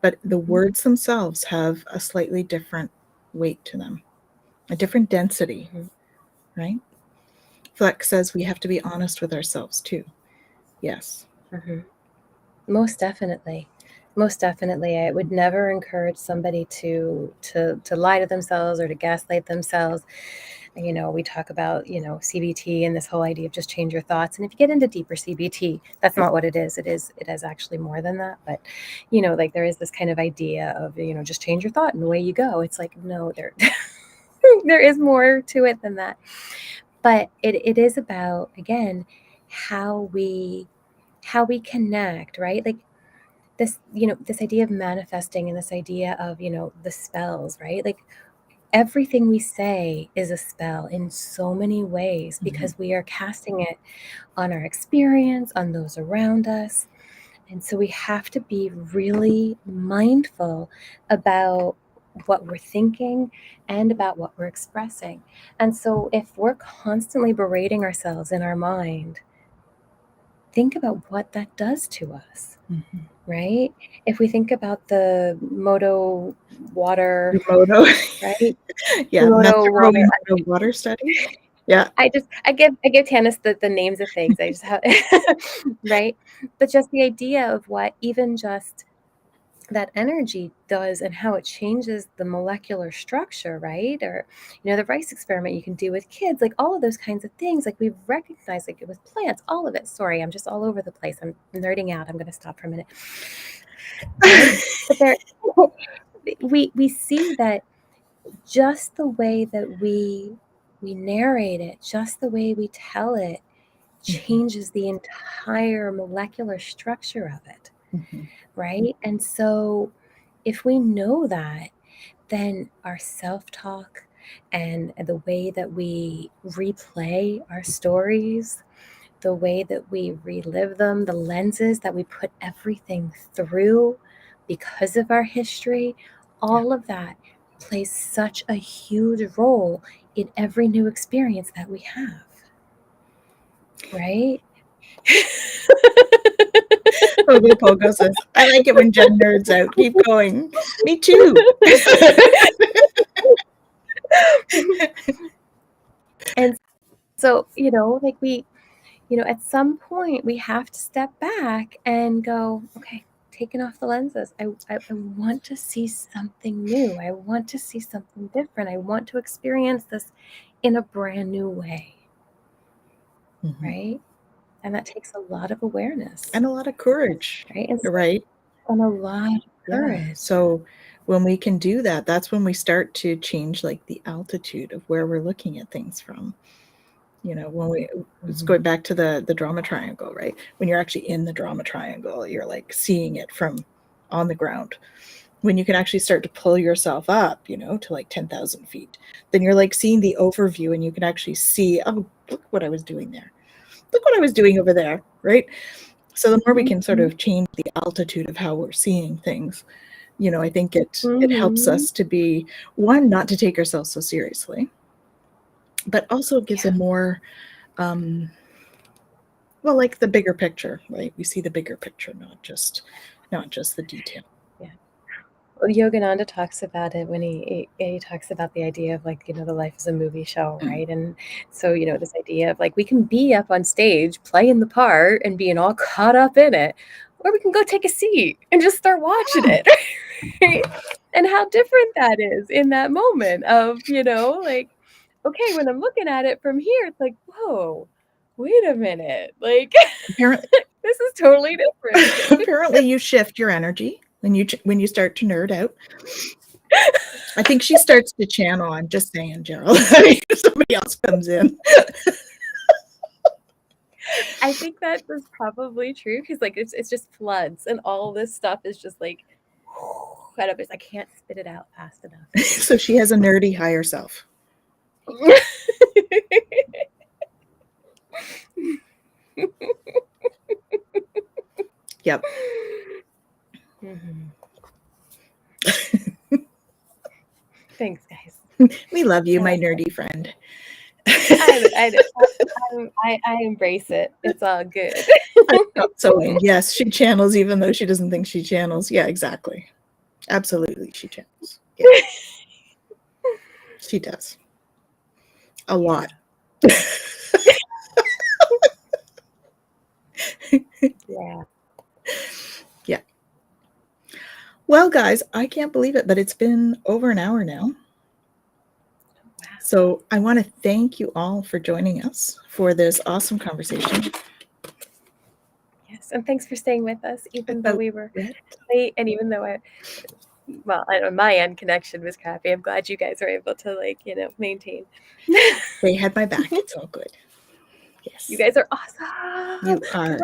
but the words themselves have a slightly different weight to them, a different density, right? Fleck says we have to be honest with ourselves too. Yes. Mm-hmm. Most definitely. Most definitely. I would never encourage somebody to lie to themselves or to gaslight themselves. We talk about, CBT and this whole idea of just change your thoughts. And if you get into deeper CBT, that's not what it is. It is actually more than that. But, like there is this kind of idea of, just change your thought and away you go. It's like, no, there there is more to it than that. But it is about, again, how we connect, right? Like this, this idea of manifesting and this idea of, the spells, right? Like everything we say is a spell in so many ways because we are casting it on our experience, on those around us. And so we have to be really mindful about what we're thinking and about what we're expressing. And so if we're constantly berating ourselves in our mind, think about what that does to us. Mm-hmm. Right? If we think about the Moto water, Moto. right? Yeah, Moto water. Moto water study. Yeah. I give Tanis the names of things. I just have right? But just the idea of what even just that energy does and how it changes the molecular structure, right? Or, the rice experiment you can do with kids, like all of those kinds of things, like we've recognized, like with plants, all of it. Sorry, I'm just all over the place. I'm nerding out. I'm going to stop for a minute. Right? But there, we see that just the way that we narrate it, just the way we tell it, changes the entire molecular structure of it. Mm-hmm. Right? And so if we know that, then our self-talk and the way that we replay our stories, the way that we relive them, the lenses that we put everything through because of our history, all of that plays such a huge role in every new experience that we have. Right? Pogo says, I like it when Jen nerds out. Keep going. Me too. And so, like we, at some point we have to step back and go, okay, taking off the lenses. I want to see something new. I want to see something different. I want to experience this in a brand new way. Mm-hmm. Right? And that takes a lot of awareness. And a lot of courage. Right? And right? And a lot of courage. Yeah. So when we can do that, that's when we start to change like the altitude of where we're looking at things from. When we it's going back to the drama triangle, right? When you're actually in the drama triangle, you're like seeing it from on the ground. When you can actually start to pull yourself up, to like 10,000 feet, then you're like seeing the overview and you can actually see, oh, look what I was doing there. Look what I was doing over there, right? So the more we can sort of change the altitude of how we're seeing things, I think it helps us to be, one, not to take ourselves so seriously, but also gives a more, like the bigger picture, right? We see the bigger picture, not just the detail. Yeah. Well, Yogananda talks about it when he talks about the idea of like, the life is a movie show, right? And so, this idea of like, we can be up on stage playing the part and being all caught up in it, or we can go take a seat and just start watching it. Right? And how different that is in that moment of, like, okay, when I'm looking at it from here, it's like, whoa, wait a minute. Like, apparently, this is totally different. Apparently you shift your energy when you start to nerd out. I think she starts to channel. I'm just saying, Gerald. Somebody else comes in. I I think that is probably true because like it's just floods and all this stuff is just like kind of I can't spit it out fast enough. So she has a nerdy higher self. Yep. Mm-hmm. Thanks, guys. We love you, my nerdy friend. I embrace it. It's all good. So yes, she channels even though she doesn't think she channels. Yeah, exactly. Absolutely, she channels. Yeah. She does. A lot. Yeah. Yeah. Well, guys, I can't believe it, but it's been over an hour now. Wow. So I want to thank you all for joining us for this awesome conversation. Yes, and thanks for staying with us, even though we were late, and even though my end connection was crappy. I'm glad you guys were able to maintain. They had my back. It's all good. Yes. You guys are awesome. You are.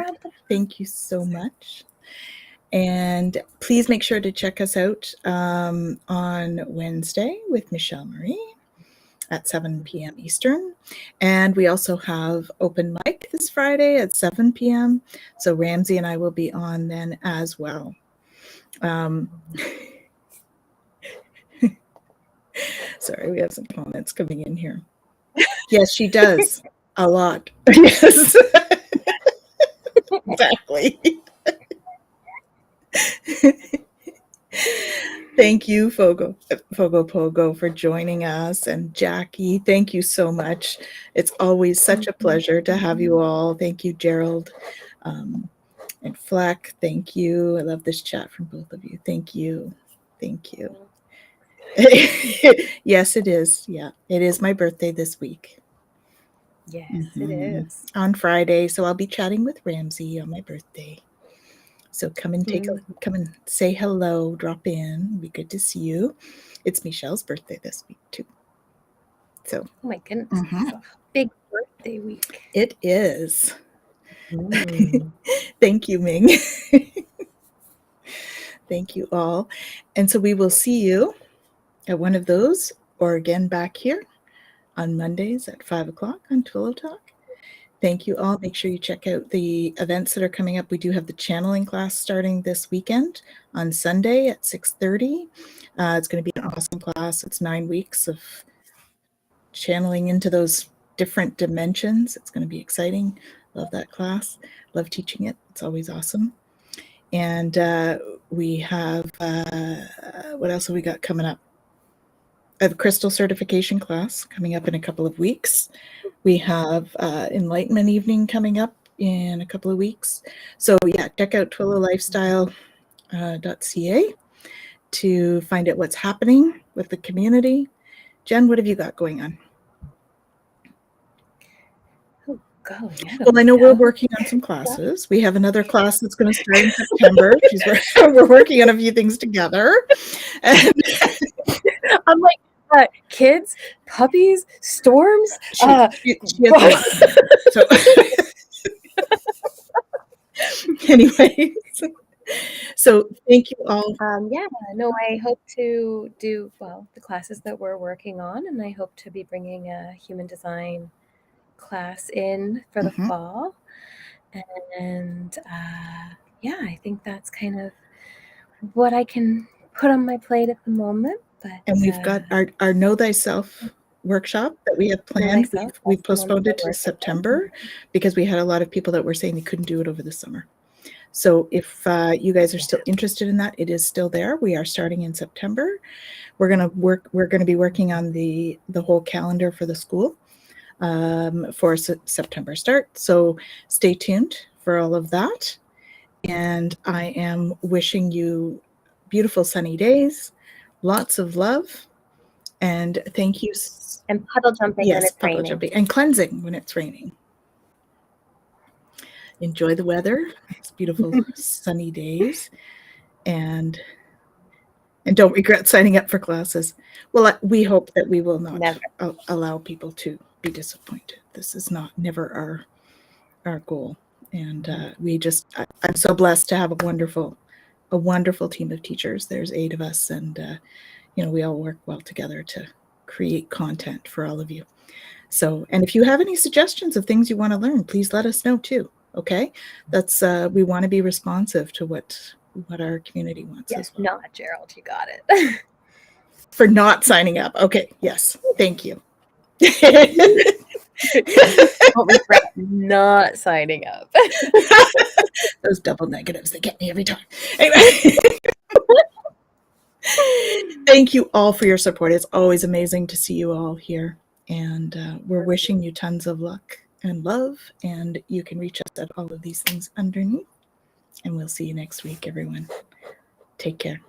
Thank you so much. And please make sure to check us out on Wednesday with Michelle Marie at 7 p.m. Eastern. And we also have open mic this Friday at 7 p.m. So Ramsey and I will be on then as well. Sorry, we have some comments coming in here. Yes, she does. A lot. Yes. Exactly. Thank you, Fogo Pogo, for joining us. And Jackie, thank you so much. It's always such a pleasure to have you all. Thank you, Gerald. And Fleck, thank you. I love this chat from both of you. Thank you. Thank you. Yes, it is. Yeah, it is my birthday this week. Yes, it is. On Friday. So I'll be chatting with Ramsey on my birthday. So come and come and say hello, drop in. It'd be good to see you. It's Michelle's birthday this week too. So oh my goodness, big birthday week. It is. Thank you, Ming. Thank you all. And so we will see you at one of those or again back here on Mondays at 5 o'clock on Twillow Talk. Thank you all. Make sure you check out the events that are coming up. We do have the channeling class starting this weekend on Sunday at 6:30. It's going to be an awesome class. It's 9 weeks of channeling into those different dimensions. It's going to be exciting. Love that class. Love teaching it. It's always awesome. And we have, what else have we got coming up? I have a crystal certification class coming up in a couple of weeks. We have Enlightenment Evening coming up in a couple of weeks. So yeah, check out twillowlifestyle.ca to find out what's happening with the community. Jen, what have you got going on? Well, I know we're working on some classes. We have another class that's going to start in September. We're working on a few things together. And I'm like, kids, puppies, storms. She has a lot. So anyways, so thank you all. I hope to do the classes that we're working on, and I hope to be bringing a human design class in for the fall. And I think that's kind of what I can put on my plate at the moment. And we've got our Know Thyself workshop that we have planned. We've postponed it to September because we had a lot of people that were saying they couldn't do it over the summer. So if you guys are still interested in that, it is still there. We are starting in September. We're going to be working on the whole calendar for the school for September start. So stay tuned for all of that. And I am wishing you beautiful sunny days, lots of love, and thank you. And puddle jumping when it's raining. Jumping and cleansing when it's raining. Enjoy the weather. It's beautiful sunny days, and don't regret signing up for classes. Well, we hope that we will not allow people to be disappointed. This is never our goal. And I'm so blessed to have a wonderful team of teachers. There's 8 of us, and we all work well together to create content for all of you. So, and if you have any suggestions of things you want to learn, please let us know too. Okay, that's we want to be responsive to what our community wants as well. Not Gerald, you got it. For not signing up. Okay, yes, thank you. Don't regret not signing up. Those double negatives, they get me every time. Anyway. Thank you all for your support. It's always amazing to see you all here. And we're wishing you tons of luck and love. And you can reach us at all of these things underneath. And we'll see you next week, everyone. Take care.